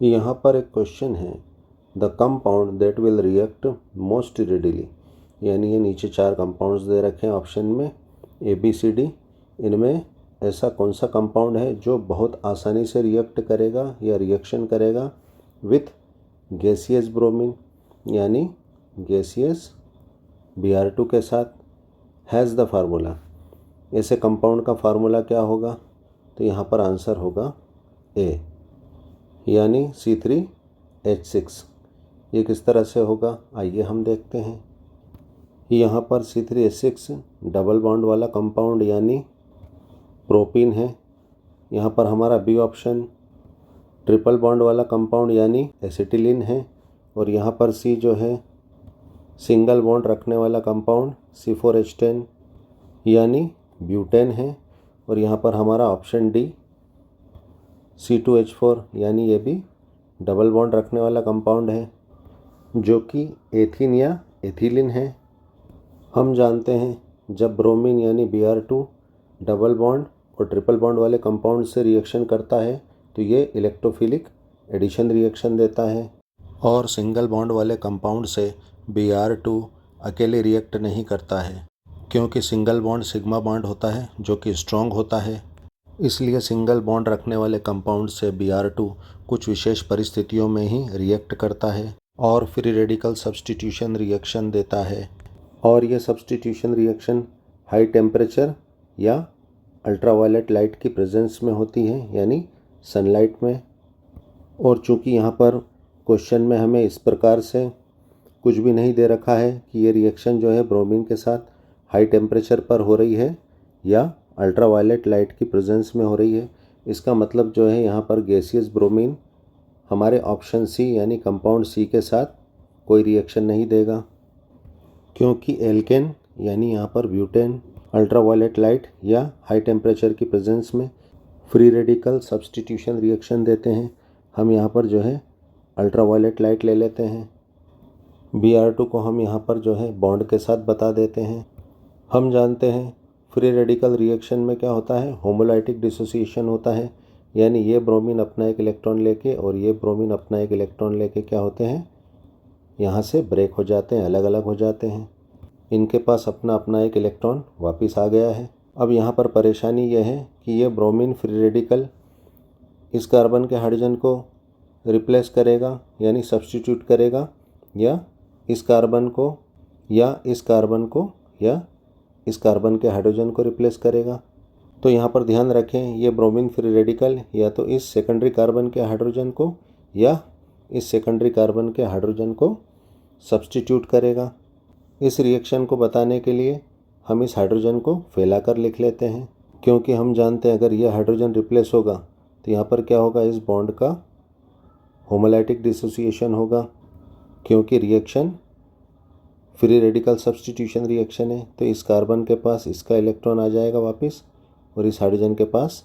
यहाँ पर एक क्वेश्चन है, the compound that will react most readily, यानी ये नीचे 4 कंपाउंड्स दे रखे हैं ऑप्शन में ABCD। इनमें ऐसा कौन सा कंपाउंड है जो बहुत आसानी से रिएक्ट करेगा या रिएक्शन करेगा विथ गैसियस ब्रोमीन, यानी गैसियस Br2 के साथ, हैज़ द फार्मूला। ऐसे कंपाउंड का फार्मूला क्या होगा? तो यहाँ पर आंसर होगा A, यानी C3H6। ये किस तरह से होगा, आइए हम देखते हैं। यहाँ पर C3H6 डबल बॉन्ड वाला कंपाउंड यानी प्रोपीन है। यहाँ पर हमारा बी ऑप्शन ट्रिपल बॉन्ड वाला कंपाउंड यानी एसिटिलीन है। और यहाँ पर सी जो है सिंगल बॉन्ड रखने वाला कंपाउंड C4H10 यानी ब्यूटेन है। और यहाँ पर हमारा ऑप्शन डी C2H4 यानी ये भी डबल बॉन्ड रखने वाला कंपाउंड है जो कि एथीन या एथिलीन है। हम जानते हैं जब ब्रोमीन यानी Br2 डबल बॉन्ड और ट्रिपल बॉन्ड वाले कंपाउंड से रिएक्शन करता है तो ये इलेक्ट्रोफिलिक एडिशन रिएक्शन देता है। और सिंगल बॉन्ड वाले कंपाउंड से Br2 अकेले रिएक्ट नहीं करता है, क्योंकि सिंगल बॉन्ड सिग्मा बॉन्ड होता है जो कि स्ट्रॉन्ग होता है। इसलिए सिंगल बॉन्ड रखने वाले कंपाउंड से Br2 कुछ विशेष परिस्थितियों में ही रिएक्ट करता है और फ्री रेडिकल सब्स्टिट्यूशन रिएक्शन देता है। और ये सब्स्टिट्यूशन रिएक्शन हाई टेम्परेचर या अल्ट्रावायलेट लाइट की प्रेजेंस में होती है, यानी सनलाइट में। और चूंकि यहाँ पर क्वेश्चन में हमें इस प्रकार से कुछ भी नहीं दे रखा है कि ये रिएक्शन जो है ब्रोमीन के साथ हाई टेम्परेचर पर हो रही है या अल्ट्रावायलेट लाइट की प्रेजेंस में हो रही है, इसका मतलब जो है यहाँ पर गैसियस ब्रोमीन हमारे ऑप्शन सी यानी कंपाउंड सी के साथ कोई रिएक्शन नहीं देगा, क्योंकि एल्केन यानी यहाँ पर ब्यूटेन अल्ट्रावायलेट लाइट या हाई टेम्परेचर की प्रेजेंस में फ्री रेडिकल सब्स्टिट्यूशन रिएक्शन देते हैं। हम यहाँ पर जो है अल्ट्रावायलेट लाइट ले लेते हैं। Br2 को हम यहाँ पर जो है बॉन्ड के साथ बता देते हैं। हम जानते हैं फ्री रेडिकल रिएक्शन में क्या होता है, होमोलाइटिक डिसोसिएशन होता है, यानी ये ब्रोमीन अपना एक इलेक्ट्रॉन लेके और ये ब्रोमीन अपना एक इलेक्ट्रॉन लेके क्या होते हैं, यहाँ से ब्रेक हो जाते हैं, अलग अलग हो जाते हैं। इनके पास अपना अपना एक इलेक्ट्रॉन वापस आ गया है। अब यहाँ पर परेशानी यह है कि ये ब्रोमीन फ्री रेडिकल इस कार्बन के हाइड्रोजन को रिप्लेस करेगा यानी सब्स्टिट्यूट करेगा, या इस कार्बन को या इस कार्बन को या इस कार्बन के हाइड्रोजन को रिप्लेस करेगा। तो यहाँ पर ध्यान रखें, ये ब्रोमीन फ्री रेडिकल या तो इस सेकेंडरी कार्बन के हाइड्रोजन को या इस सेकेंडरी कार्बन के हाइड्रोजन को सब्स्टिट्यूट करेगा। इस रिएक्शन को बताने के लिए हम इस हाइड्रोजन को फैलाकर लिख लेते हैं, क्योंकि हम जानते हैं अगर यह हाइड्रोजन रिप्लेस होगा तो यहाँ पर क्या होगा, इस बॉन्ड का होमोलाइटिक डिसोसिएशन होगा, क्योंकि reaction free radical substitution reaction है। तो इस कार्बन के पास इसका इलेक्ट्रॉन आ जाएगा वापस और इस हाइड्रोजन के पास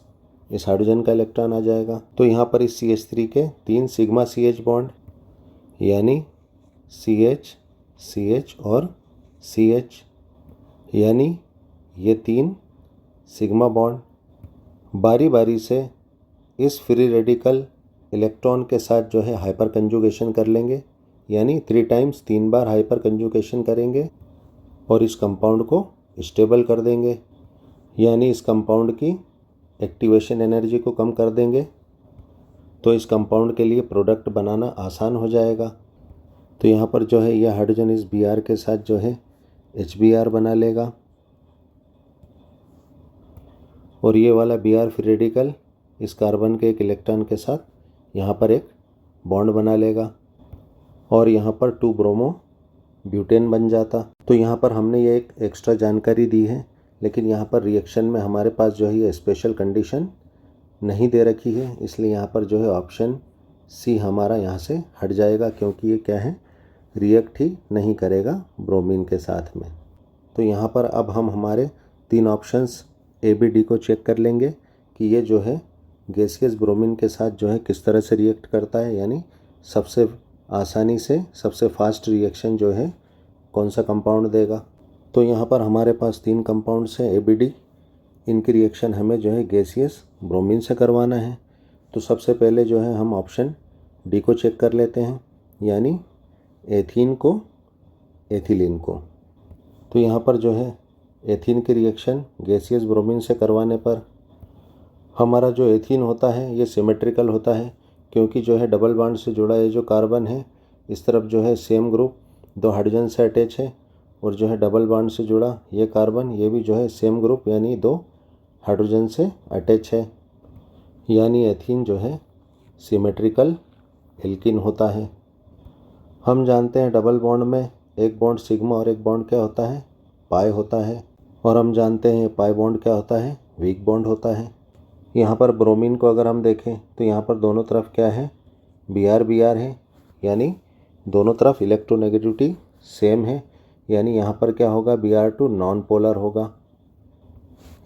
इस हाइड्रोजन का इलेक्ट्रॉन आ जाएगा। तो यहाँ पर इस CH3 के 3 सिग्मा CH बॉन्ड यानी CH CH और CH, यानी ये 3 सिग्मा बॉन्ड बारी बारी से इस फ्री रेडिकल इलेक्ट्रॉन के साथ जो है हाइपर कंजुगेशन कर लेंगे, यानी 3 टाइम्स 3 बार हाइपर कंजुगेशन करेंगे और इस कंपाउंड को स्टेबल कर देंगे, यानी इस कंपाउंड की एक्टिवेशन एनर्जी को कम कर देंगे। तो इस कंपाउंड के लिए प्रोडक्ट बनाना आसान हो जाएगा। तो यहाँ पर जो है यह हाइड्रोजन इस Br के साथ जो है HBr बना लेगा और ये वाला Br फ्री रेडिकल इस कार्बन के एक इलेक्ट्रॉन के साथ यहाँ पर एक बॉन्ड बना लेगा और यहाँ पर 2 ब्रोमो ब्यूटेन बन जाता। तो यहाँ पर हमने ये एक एक्स्ट्रा जानकारी दी है, लेकिन यहाँ पर रिएक्शन में हमारे पास जो है ये स्पेशल कंडीशन नहीं दे रखी है, इसलिए यहाँ पर जो है ऑप्शन सी हमारा यहाँ से हट जाएगा, क्योंकि ये क्या है, रिएक्ट ही नहीं करेगा ब्रोमीन के साथ में। तो यहाँ पर अब हम हमारे 3 ऑप्शंस ABD को चेक कर लेंगे कि ये जो है गैसियस ब्रोमीन के साथ जो है किस तरह से रिएक्ट करता है, यानी सबसे आसानी से सबसे फास्ट रिएक्शन जो है कौन सा कंपाउंड देगा। तो यहाँ पर हमारे पास 3 कंपाउंड्स हैं ABD, इनकी रिएक्शन हमें जो है गैसियस ब्रोमीन से करवाना है। तो सबसे पहले जो है हम ऑप्शन डी को चेक कर लेते हैं, यानी एथीन को एथिलीन को। तो यहाँ पर जो है एथीन की रिएक्शन गैसियस ब्रोमीन से करवाने पर हमारा जो एथीन होता है ये सिमेट्रिकल होता है, क्योंकि जो है डबल बॉन्ड से जुड़ा ये जो कार्बन है इस तरफ जो है सेम ग्रुप 2 हाइड्रोजन से अटैच है, और जो है डबल बॉन्ड से जुड़ा ये कार्बन ये भी जो है सेम ग्रुप यानी 2 हाइड्रोजन से अटैच है, यानी एथीन जो है सिमेट्रिकल एल्कीन होता है। हम जानते हैं डबल बॉन्ड में एक बॉन्ड सिग्मा और एक बॉन्ड क्या होता है, पाई होता है, और हम जानते हैं पाई बॉन्ड क्या होता है, वीक बॉन्ड होता है। यहाँ पर ब्रोमीन को अगर हम देखें तो यहाँ पर दोनों तरफ क्या है, Br है, यानी दोनों तरफ इलेक्ट्रोनेगेटिविटी सेम है, यानी यहाँ पर क्या होगा, Br2 नॉन पोलर होगा,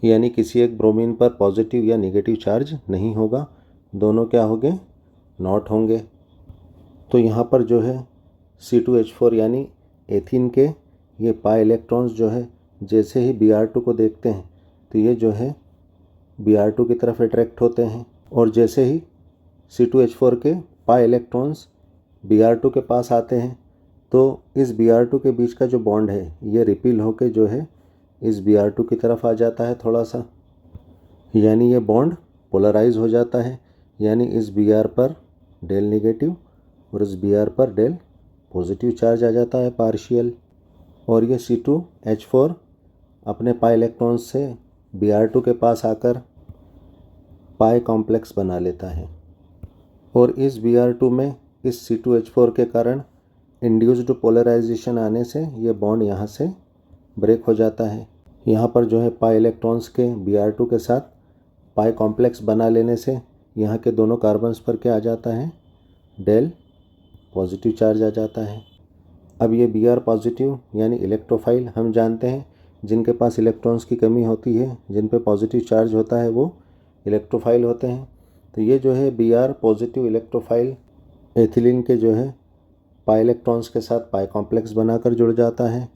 यानी किसी एक ब्रोमीन पर पॉजिटिव या नेगेटिव चार्ज नहीं होगा, दोनों क्या होंगे, नॉट होंगे। तो यहाँ पर जो है C2H4 यानी एथीन के ये पाई इलेक्ट्रॉन्स जो है जैसे ही Br2 को देखते हैं तो ये जो है Br2 की तरफ अट्रैक्ट होते हैं, और जैसे ही C2H4 के पाई इलेक्ट्रॉन्स Br2 के पास आते हैं तो इस Br2 के बीच का जो बॉन्ड है ये रिपील होके जो है इस Br2 की तरफ आ जाता है थोड़ा सा, यानी ये बॉन्ड पोलराइज हो जाता है, यानी इस Br पर डेल नेगेटिव और इस Br पर डेल पॉजिटिव चार्ज आ जाता है पार्शियल, और ये C2H4 अपने पाई इलेक्ट्रॉन्स से Br2 के पास आकर पाई कॉम्प्लेक्स बना लेता है, और इस Br2 में इस C2H4 के कारण इंड्यूस्ड पोलराइजेशन आने से ये बॉन्ड यहाँ से ब्रेक हो जाता है। यहाँ पर जो है पाई इलेक्ट्रॉन्स के Br2 के साथ पाई कॉम्प्लेक्स बना लेने से यहाँ के दोनों कार्बन्स पर क्या आ जाता है, डेल पॉजिटिव चार्ज आ जाता है। अब ये Br पॉजिटिव यानी इलेक्ट्रोफाइल हम जानते हैं जिनके पास इलेक्ट्रॉन्स की कमी होती है, जिन पे पॉजिटिव चार्ज होता है वो इलेक्ट्रोफाइल होते हैं। तो ये जो है Br पॉजिटिव इलेक्ट्रोफाइल एथिलीन के जो है पाई इलेक्ट्रॉन्स के साथ पाई कॉम्प्लेक्स बनाकर जुड़ जाता है,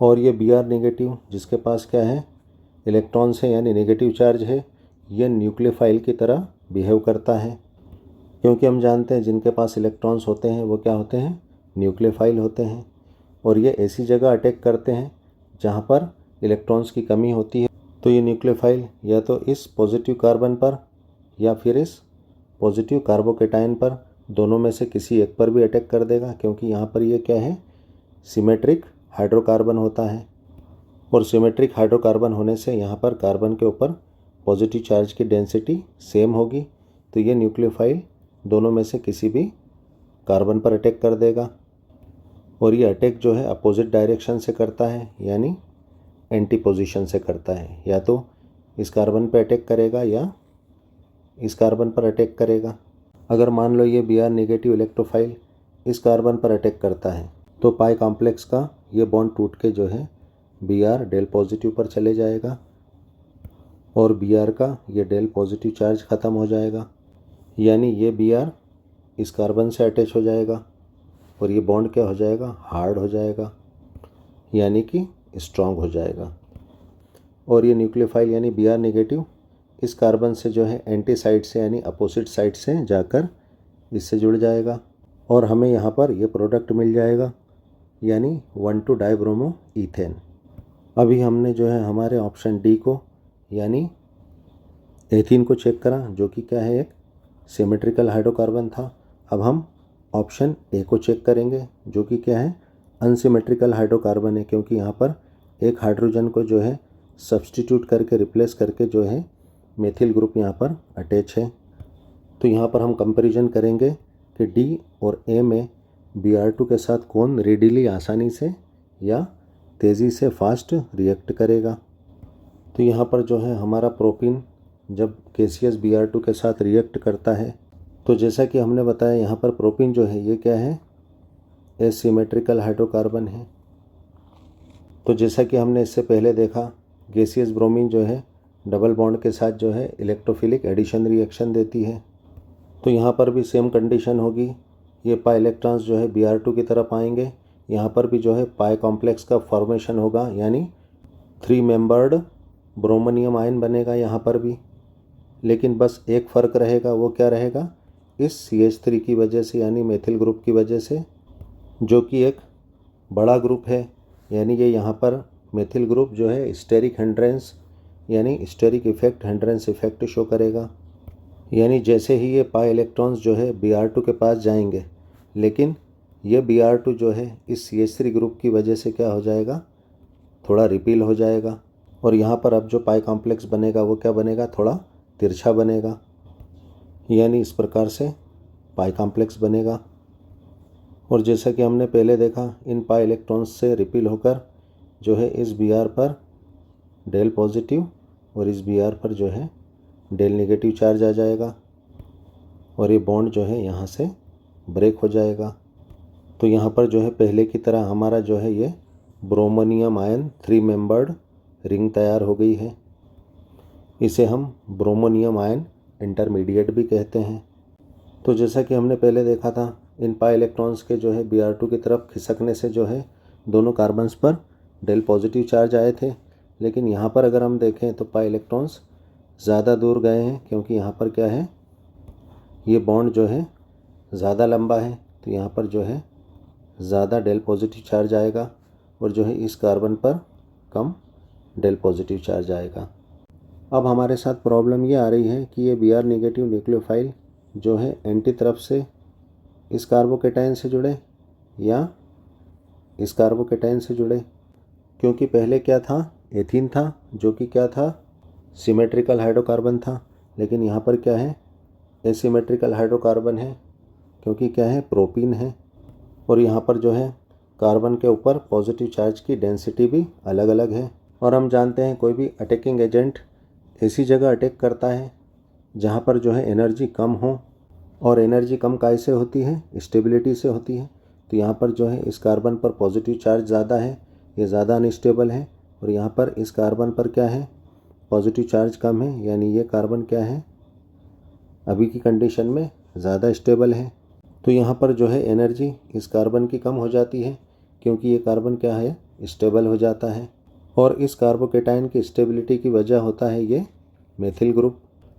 और ये Br नेगेटिव जिसके पास क्या है, इलेक्ट्रॉन्स है यानी नेगेटिव चार्ज है, ये न्यूक्लियोफाइल की तरह बिहेव करता है, क्योंकि हम जानते हैं जिनके पास इलेक्ट्रॉन्स होते हैं वो क्या होते हैं, न्यूक्लियोफाइल होते हैं, और ये ऐसी जगह अटैक करते हैं जहाँ पर इलेक्ट्रॉन्स की कमी होती है। तो ये न्यूक्लियोफाइल या तो इस पॉजिटिव कार्बन पर या फिर इस पॉजिटिव कार्बोकेटाइन पर, दोनों में से किसी एक पर भी अटैक कर देगा, क्योंकि यहाँ पर ये क्या है, सिमेट्रिक हाइड्रोकार्बन होता है, और सिमेट्रिक हाइड्रोकार्बन होने से यहाँ पर कार्बन के ऊपर पॉजिटिव चार्ज की डेंसिटी सेम होगी, तो ये न्यूक्लियोफाइल दोनों में से किसी भी कार्बन पर अटैक कर देगा, और ये अटैक जो है अपोजिट डायरेक्शन से करता है, यानी एंटी पोजीशन से करता है, या तो इस कार्बन पर अटैक करेगा या इस कार्बन पर अटैक करेगा। अगर मान लो ये Br नेगेटिव इलेक्ट्रोफाइल इस कार्बन पर अटैक करता है तो पाई कॉम्प्लेक्स का ये बॉन्ड टूट के जो है Br डेल पॉजिटिव पर चले जाएगा, और Br का ये डेल पॉजिटिव चार्ज ख़त्म हो जाएगा, यानी ये Br इस कार्बन से अटैच हो जाएगा, और ये बॉन्ड क्या हो जाएगा, हार्ड हो जाएगा, यानी कि स्ट्रॉन्ग हो जाएगा, और ये न्यूक्लियोफाइल यानी Br नेगेटिव इस कार्बन से जो है एंटी साइड से यानी अपोजिट साइड से जाकर इससे जुड़ जाएगा, और हमें यहाँ पर ये प्रोडक्ट मिल जाएगा, यानी 1,2-डाइब्रोमो ईथेन। अभी हमने जो है हमारे ऑप्शन डी को यानी एथीन को चेक करा, जो कि क्या है, एक सिमेट्रिकल हाइड्रोकार्बन था। अब हम ऑप्शन ए को चेक करेंगे, जो कि क्या है, अनसिमेट्रिकल हाइड्रोकार्बन है, क्योंकि यहाँ पर एक हाइड्रोजन को जो है सब्सटीट्यूट करके रिप्लेस करके जो है मेथिल ग्रुप यहाँ पर अटैच है। तो यहाँ पर हम कंपैरिजन करेंगे कि डी और ए में Br2 के साथ कौन रेडिली आसानी से या तेज़ी से फास्ट रिएक्ट करेगा। तो यहाँ पर जो है हमारा प्रोपीन जब गैसियस Br2 के साथ रिएक्ट करता है तो जैसा कि हमने बताया यहाँ पर प्रोपीन जो है ये क्या है, एसिमेट्रिकल हाइड्रोकार्बन है। तो जैसा कि हमने इससे पहले देखा गैसियस ब्रोमीन जो है डबल बॉन्ड के साथ जो है इलेक्ट्रोफिलिक एडिशन रिएक्शन देती है। तो यहाँ पर भी सेम कंडीशन होगी, ये पाई इलेक्ट्रॉन्स जो है Br2 की तरफ आएंगे, यहाँ पर भी जो है पाई कॉम्प्लेक्स का फॉर्मेशन होगा, यानी 3 मेंबर्ड ब्रोमोनियम आयन बनेगा यहाँ पर भी। लेकिन बस एक फ़र्क रहेगा, वो क्या रहेगा इस CH3 की वजह से यानी मेथिल ग्रुप की वजह से, जो कि एक बड़ा ग्रुप है, यानी ये यहाँ पर मेथिल ग्रुप जो है स्टेरिक हिंड्रेंस यानी steric effect hindrance effect show करेगा। यानी जैसे ही ये पाई इलेक्ट्रॉन्स जो है Br2 के पास जाएंगे, लेकिन ये Br2 जो है इस CH3 ग्रुप की वजह से क्या हो जाएगा, थोड़ा रिपील हो जाएगा। और यहाँ पर अब जो पाई कॉम्प्लेक्स बनेगा वो क्या बनेगा, थोड़ा तिरछा बनेगा। यानी इस प्रकार से पाई कॉम्प्लेक्स बनेगा। और जैसा कि हमने पहले देखा, इन पाई इलेक्ट्रॉन्स से रिपील होकर जो है इस Br पर डेल पॉजिटिव और इस Br पर जो है डेल नेगेटिव चार्ज आ जाएगा और ये बॉन्ड जो है यहाँ से ब्रेक हो जाएगा। तो यहाँ पर जो है पहले की तरह हमारा जो है ये ब्रोमोनियम आयन 3 मेंबर्ड रिंग तैयार हो गई है। इसे हम ब्रोमोनियम आयन इंटरमीडिएट भी कहते हैं। तो जैसा कि हमने पहले देखा था, इन पाई इलेक्ट्रॉन्स के जो है Br2 की तरफ खिसकने से जो है दोनों कार्बन्स पर डेल पॉजिटिव चार्ज आए थे। लेकिन यहाँ पर अगर हम देखें तो पाई इलेक्ट्रॉन्स ज़्यादा दूर गए हैं, क्योंकि यहाँ पर क्या है, ये बॉन्ड जो है ज़्यादा लंबा है। तो यहाँ पर जो है ज़्यादा डेल पॉजिटिव चार्ज आएगा और जो है इस कार्बन पर कम डेल पॉजिटिव चार्ज आएगा। अब हमारे साथ प्रॉब्लम ये आ रही है कि ये Br नेगेटिव न्यूक्लियोफाइल जो है एंटी तरफ से इस कार्बोकेटाइन से जुड़े या इस कार्बोकेटाइन से जुड़े, क्योंकि पहले क्या था, एथीन था, जो कि क्या था, सिमेट्रिकल हाइड्रोकार्बन था। लेकिन यहाँ पर क्या है, एसिमेट्रिकल हाइड्रोकार्बन है, क्योंकि क्या है, प्रोपीन है। और यहाँ पर जो है कार्बन के ऊपर पॉजिटिव चार्ज की डेंसिटी भी अलग अलग है। और हम जानते हैं कोई भी अटैकिंग एजेंट ऐसी जगह अटैक करता है जहाँ पर जो है एनर्जी कम हो, और एनर्जी कम कैसे होती है, स्टेबिलिटी से होती है। तो यहाँ पर जो है इस कार्बन पर पॉजिटिव चार्ज ज़्यादा है, ये ज़्यादा अनस्टेबल है। और यहाँ पर इस कार्बन पर क्या है, पॉजिटिव चार्ज कम है, यानी ये कार्बन क्या है, अभी की कंडीशन में ज़्यादा स्टेबल है। तो यहाँ पर जो है एनर्जी इस कार्बन की कम हो जाती है, क्योंकि ये कार्बन क्या है, स्टेबल हो जाता है। और इस कार्बोकेटाइन की स्टेबिलिटी की वजह होता है ये मेथिल ग्रुप।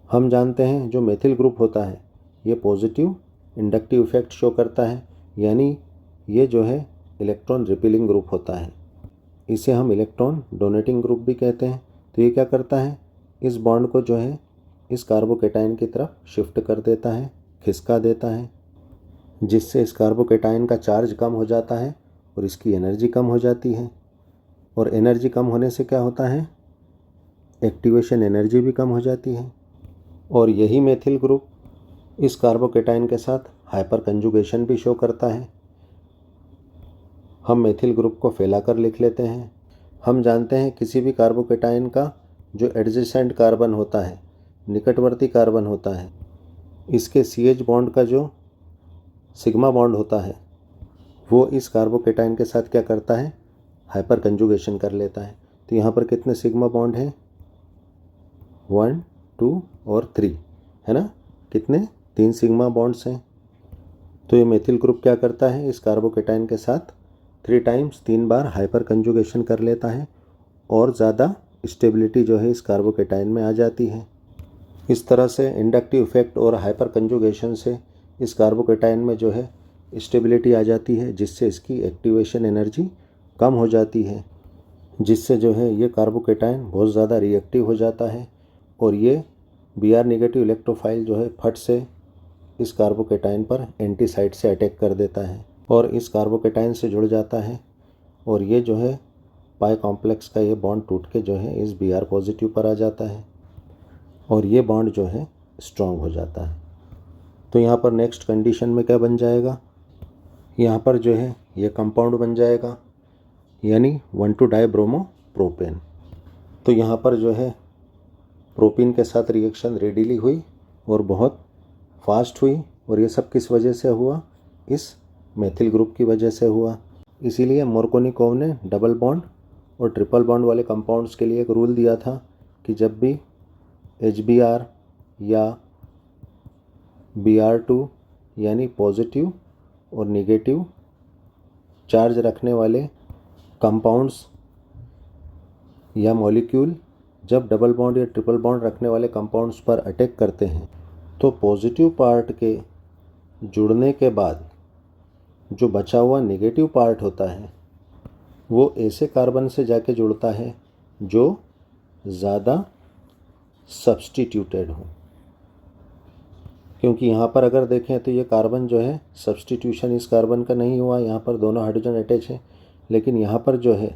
हम जानते हैं जो मेथिल ग्रुप होता है ये पॉजिटिव इंडक्टिव इफेक्ट शो करता है, यानी ये जो है इलेक्ट्रॉन रिपीलिंग ग्रुप होता है। इसे हम इलेक्ट्रॉन डोनेटिंग ग्रुप भी कहते हैं। तो ये क्या करता है, इस बॉन्ड को जो है इस कार्बोकेटाइन की तरफ शिफ्ट कर देता है, खिसका देता है, जिससे इस कार्बोकेटाइन का चार्ज कम हो जाता है और इसकी एनर्जी कम हो जाती है। और एनर्जी कम होने से क्या होता है, एक्टिवेशन एनर्जी भी कम हो जाती है। और यही मेथिल ग्रुप इस कार्बोकेटाइन के साथ हाइपर कंजुगेशन भी शो करता है। हम मेथिल ग्रुप को फैलाकर लिख लेते हैं। हम जानते हैं किसी भी कार्बोकेटाइन का जो एडजेसेंट कार्बन होता है, निकटवर्ती कार्बन होता है, इसके CH बॉन्ड का जो सिग्मा बॉन्ड होता है वो इस कार्बोकेटाइन के साथ क्या करता है, हाइपर कंजुगेशन कर लेता है। तो यहाँ पर कितने सिग्मा बॉन्ड हैं, 1, 2 और 3 है ना, कितने, 3 सिग्मा बॉन्ड्स हैं। तो ये मेथिल ग्रुप क्या करता है, इस कार्बोकेटाइन के साथ 3 टाइम्स 3 बार हाइपर कंजुगेशन कर लेता है और ज़्यादा स्टेबिलिटी जो है इस कार्बोकेटाइन में आ जाती है। इस तरह से इंडक्टिव इफेक्ट और हाइपर कंजुगेशन से इस कार्बोकेटाइन में जो है स्टेबिलिटी आ जाती है, जिससे इसकी एक्टिवेशन एनर्जी कम हो जाती है, जिससे जो है ये कार्बोकेटाइन बहुत ज़्यादा रिएक्टिव हो जाता है और ये Br नेगेटिव इलेक्ट्रोफाइल जो है फट से इस कार्बोकेटाइन पर एंटी साइड से अटैक कर देता है और इस कार्बोकेटाइन से जुड़ जाता है। और ये जो है पाई कॉम्प्लेक्स का ये बॉन्ड टूट के जो है इस Br पॉजिटिव पर आ जाता है और ये बॉन्ड जो है स्ट्रॉन्ग हो जाता है। तो यहाँ पर नेक्स्ट कंडीशन में क्या बन जाएगा, यहाँ पर जो है ये कंपाउंड बन जाएगा, यानी 1,2-डाइब्रोमो-प्रोपेन। तो यहाँ पर जो है प्रोपीन के साथ रिएक्शन रेडीली हुई और बहुत फास्ट हुई, और ये सब किस वजह से हुआ, इस मेथिल ग्रुप की वजह से हुआ। इसीलिए मोरकोनिकोव ने डबल बॉन्ड और ट्रिपल बॉन्ड वाले कंपाउंड्स के लिए एक रूल दिया था कि जब भी HBr या Br2 यानी पॉजिटिव और नेगेटिव चार्ज रखने वाले कंपाउंड्स या मॉलिक्यूल जब डबल बॉन्ड या ट्रिपल बॉन्ड रखने वाले कंपाउंड्स पर अटैक करते हैं तो पॉजिटिव पार्ट के जुड़ने के बाद जो बचा हुआ नेगेटिव पार्ट होता है वो ऐसे कार्बन से जाके जुड़ता है जो ज़्यादा सब्स्टिट्यूटेड हो। क्योंकि यहाँ पर अगर देखें तो ये कार्बन जो है सब्स्टिट्यूशन इस कार्बन का नहीं हुआ, यहाँ पर दोनों हाइड्रोजन अटैच हैं, लेकिन यहाँ पर जो है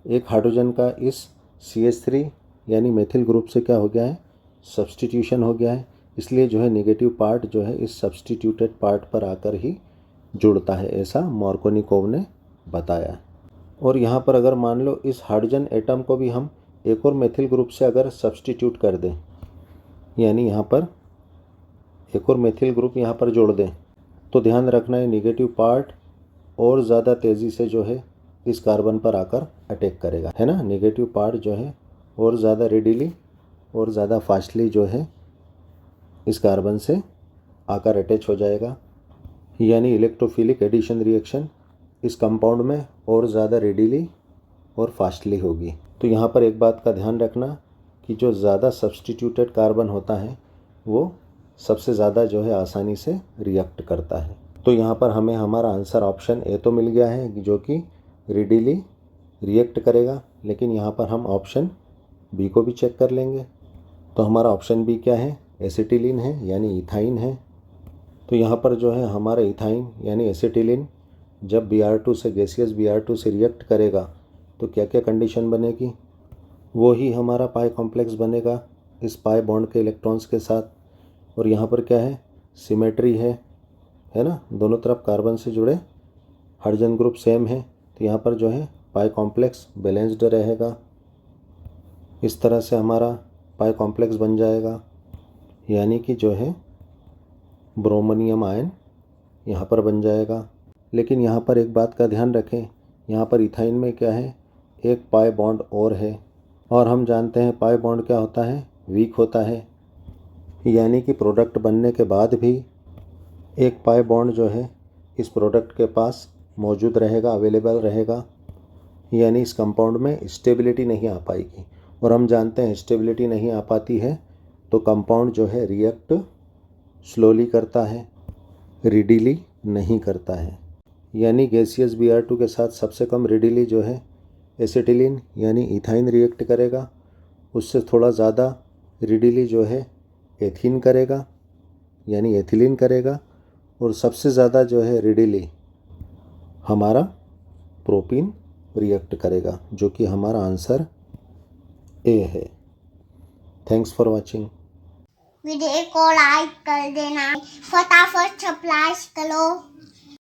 एक हाइड्रोजन का इस CH3 यानी मेथिल ग्रुप से क्या हो गया है, सब्स्टिट्यूशन हो गया है। इसलिए जो है नेगेटिव पार्ट जो है इस सब्स्टिट्यूटेड पार्ट पर आकर ही जुड़ता है, ऐसा मार्कोनिकोव ने बताया। और यहाँ पर अगर मान लो इस हाइड्रोजन एटम को भी हम एक और मेथिल ग्रुप से अगर सब्स्टिट्यूट कर दें, यानी यहाँ पर एक और मेथिल ग्रुप यहाँ पर जोड़ दें, तो ध्यान रखना है नेगेटिव पार्ट और ज़्यादा तेज़ी से जो है इस कार्बन पर आकर अटैक करेगा, है ना। नेगेटिव पार्ट जो है और ज़्यादा रेडिली और ज़्यादा फास्टली जो है इस कार्बन से आकर अटैच हो जाएगा, यानी इलेक्ट्रोफिलिक एडिशन रिएक्शन इस कंपाउंड में और ज़्यादा रेडिली और फास्टली होगी। तो यहाँ पर एक बात का ध्यान रखना कि जो ज़्यादा सब्स्टिट्यूटेड कार्बन होता है वो सबसे ज़्यादा जो है आसानी से रिएक्ट करता है। तो यहाँ पर हमें हमारा आंसर ऑप्शन ए तो मिल गया है जो कि रेडिली रिएक्ट करेगा, लेकिन यहाँ पर हम ऑप्शन बी को भी चेक कर लेंगे। तो हमारा ऑप्शन बी क्या है, एसिटिलीन है यानी इथाइन है। तो यहाँ पर जो है हमारा इथाइन यानी एसिटिलीन जब Br2 से गैसियस Br2 से रिएक्ट करेगा तो क्या क्या कंडीशन बनेगी, वो ही हमारा पाई कॉम्प्लेक्स बनेगा इस पाई बॉन्ड के इलेक्ट्रॉन्स के साथ। और यहाँ पर क्या है, सिमेट्री है ना, दोनों तरफ कार्बन से जुड़े हाइड्रोजन ग्रुप सेम है, तो यहाँ पर जो है पाई कॉम्प्लेक्स बैलेंस्ड रहेगा। इस तरह से हमारा पाई कॉम्प्लेक्स बन जाएगा, यानी कि जो है ब्रोमोनियम आयन यहाँ पर बन जाएगा। लेकिन यहाँ पर एक बात का ध्यान रखें, यहाँ पर इथाइन में क्या है, एक पाई बॉन्ड और है, और हम जानते हैं पाई बॉन्ड क्या होता है, वीक होता है, यानी कि प्रोडक्ट बनने के बाद भी एक पाई बॉन्ड जो है इस प्रोडक्ट के पास मौजूद रहेगा, अवेलेबल रहेगा, यानी इस कंपाउंड में स्टेबिलिटी नहीं आ पाएगी। और हम जानते हैं स्टेबिलिटी नहीं आ पाती है तो कंपाउंड जो है रिएक्ट स्लोली करता है, रेडिली नहीं करता है। यानी गैसियस Br2 के साथ सबसे कम रेडिली जो है एसिटिलीन यानी इथाइन रिएक्ट करेगा, उससे थोड़ा ज़्यादा रेडिली जो है एथीन करेगा यानी एथिलीन करेगा, और सबसे ज़्यादा जो है रेडिली हमारा प्रोपीन रिएक्ट करेगा, जो कि हमारा आंसर ए है। Thanks for watching. वीडियो को लाइक कर देना, फटाफट सब्सक्राइब करो।